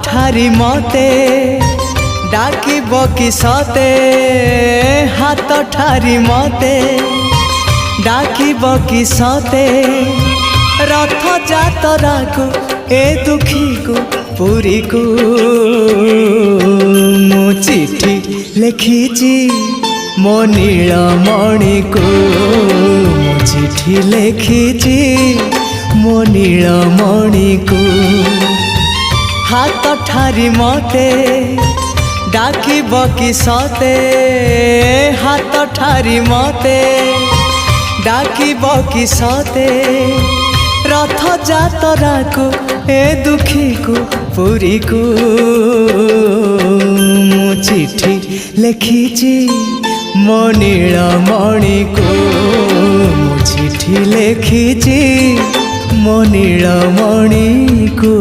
ठारी मते डाकिब कि सते हाथ ठारी मते डाकिब कि सते रथ जातरा को ए दुखी को पुरी को मु चिठी लिखिची मो नीलमणि को मु चिठी लिखिची मो नीलमणि को हाथ ठारी मते डाकिब कि सते हाथ ठारी मते डाकिब कि सते रथ जातरा को ए दुखी को पुरी को मु चिठी लिखिची मो नीलमणि को मु चिठी लिखिची मो नीलमणि को।